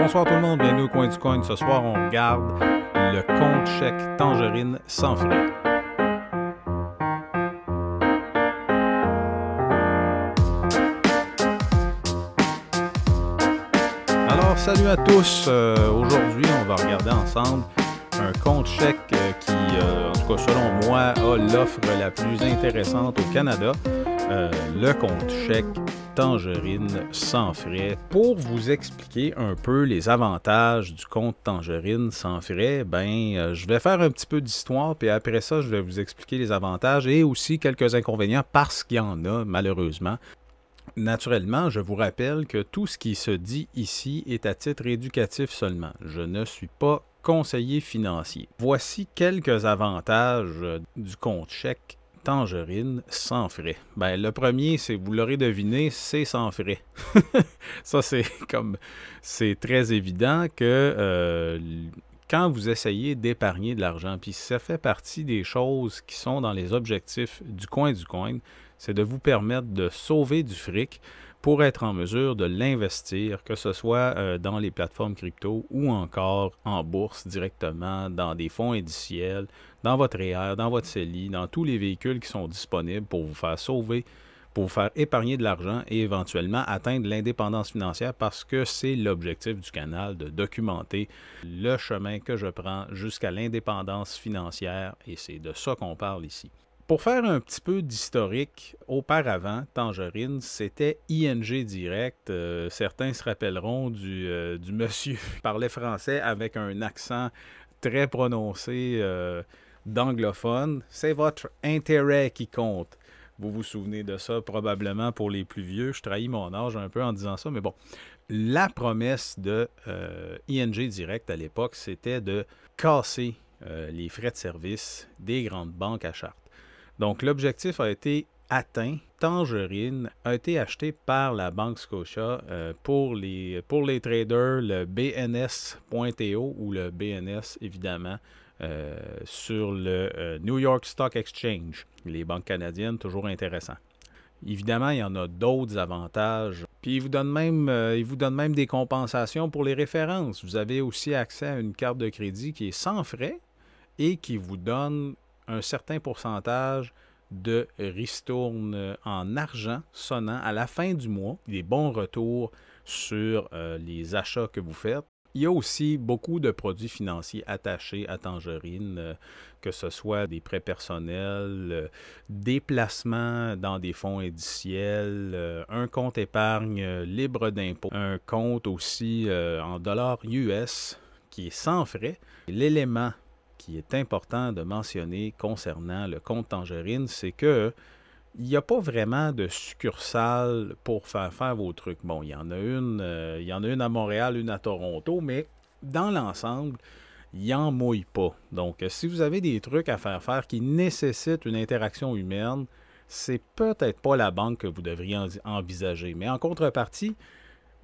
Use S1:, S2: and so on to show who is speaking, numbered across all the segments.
S1: Bonsoir tout le monde, bienvenue au coin du coin. Ce soir, on regarde le compte chèque Tangerine sans frais. Alors, salut à tous. Aujourd'hui, on va regarder ensemble un compte chèque qui, en tout cas selon moi, a l'offre la plus intéressante au Canada. Le compte chèque Tangerine sans frais. Pour vous expliquer un peu les avantages du compte Tangerine sans frais, je vais faire un petit peu d'histoire, puis après ça, je vais vous expliquer les avantages et aussi quelques inconvénients parce qu'il y en a, malheureusement. Naturellement, je vous rappelle que tout ce qui se dit ici est à titre éducatif seulement. Je ne suis pas conseiller financier. Voici quelques avantages du compte chèque Tangerine sans frais. Le premier, vous l'aurez deviné, c'est sans frais. Ça, c'est très évident que quand vous essayez d'épargner de l'argent, puis ça fait partie des choses qui sont dans les objectifs du coin, c'est de vous permettre de sauver du fric pour être en mesure de l'investir, que ce soit dans les plateformes crypto ou encore en bourse directement, dans des fonds indiciels, dans votre REER, dans votre CELI, dans tous les véhicules qui sont disponibles pour vous faire sauver, pour vous faire épargner de l'argent et éventuellement atteindre l'indépendance financière parce que c'est l'objectif du canal de documenter le chemin que je prends jusqu'à l'indépendance financière et c'est de ça qu'on parle ici. Pour faire un petit peu d'historique, auparavant, Tangerine, c'était ING Direct. Certains se rappelleront du monsieur qui parlait français avec un accent très prononcé d'anglophone. C'est votre intérêt qui compte. Vous vous souvenez de ça probablement pour les plus vieux. Je trahis mon âge un peu en disant ça, mais bon. La promesse de ING Direct à l'époque, c'était de casser les frais de service des grandes banques à charte. Donc, l'objectif a été atteint. Tangerine a été acheté par la Banque Scotia pour les traders, le BNS.TO ou le BNS, évidemment, sur le New York Stock Exchange. Les banques canadiennes, toujours intéressant. Évidemment, il y en a d'autres avantages. Puis, ils vous donnent même des compensations pour les références. Vous avez aussi accès à une carte de crédit qui est sans frais et qui vous donne un certain pourcentage de ristourne en argent sonnant à la fin du mois, des bons retours sur les achats que vous faites. Il y a aussi beaucoup de produits financiers attachés à Tangerine, que ce soit des prêts personnels, des placements dans des fonds indiciels, un compte épargne libre d'impôt, un compte aussi en dollars US qui est sans frais. L'élément qui est important de mentionner concernant le compte Tangerine, c'est que il n'y a pas vraiment de succursale pour faire vos trucs. Bon, il y en a une à Montréal, une à Toronto, mais dans l'ensemble, il n'en mouille pas. Donc, si vous avez des trucs à faire qui nécessitent une interaction humaine, c'est peut-être pas la banque que vous devriez envisager. Mais en contrepartie,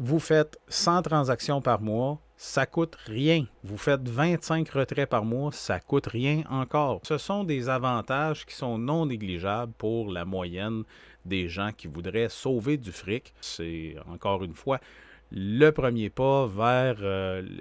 S1: vous faites 100 transactions par mois, ça coûte rien. Vous faites 25 retraits par mois, ça coûte rien encore. Ce sont des avantages qui sont non négligeables pour la moyenne des gens qui voudraient sauver du fric. C'est, encore une fois, le premier pas vers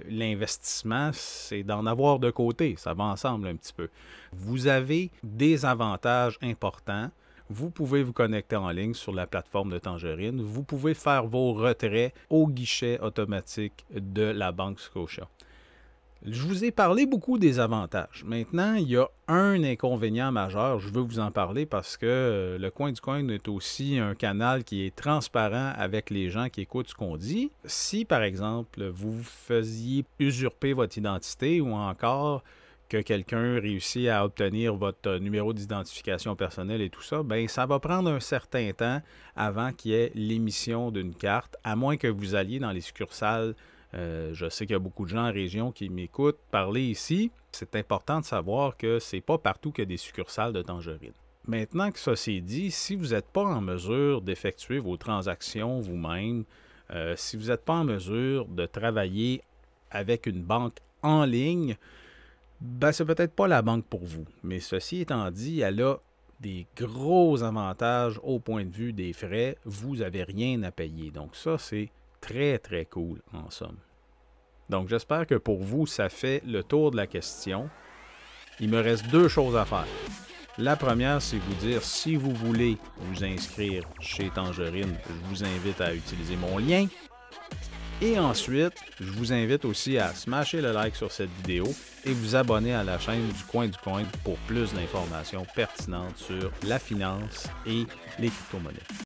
S1: l'investissement, c'est d'en avoir de côté. Ça va ensemble un petit peu. Vous avez des avantages importants. Vous pouvez vous connecter en ligne sur la plateforme de Tangerine. Vous pouvez faire vos retraits au guichet automatique de la Banque Scotia. Je vous ai parlé beaucoup des avantages. Maintenant, il y a un inconvénient majeur. Je veux vous en parler parce que le coin du coin est aussi un canal qui est transparent avec les gens qui écoutent ce qu'on dit. Si, par exemple, vous faisiez usurper votre identité ou encore que quelqu'un réussit à obtenir votre numéro d'identification personnelle et tout ça, ça va prendre un certain temps avant qu'il y ait l'émission d'une carte, à moins que vous alliez dans les succursales. Je sais qu'il y a beaucoup de gens en région qui m'écoutent parler ici. C'est important de savoir que c'est pas partout qu'il y a des succursales de Tangerine. Maintenant que ça c'est dit, si vous n'êtes pas en mesure d'effectuer vos transactions vous-même, si vous n'êtes pas en mesure de travailler avec une banque en ligne, c'est peut-être pas la banque pour vous. Mais ceci étant dit, elle a des gros avantages au point de vue des frais. Vous n'avez rien à payer. Donc ça, c'est très, très cool en somme. Donc, j'espère que pour vous, ça fait le tour de la question. Il me reste 2 choses à faire. La première, c'est vous dire si vous voulez vous inscrire chez Tangerine, je vous invite à utiliser mon lien. Et ensuite, je vous invite aussi à smasher le like sur cette vidéo et vous abonner à la chaîne du Coin pour plus d'informations pertinentes sur la finance et les crypto-monnaies.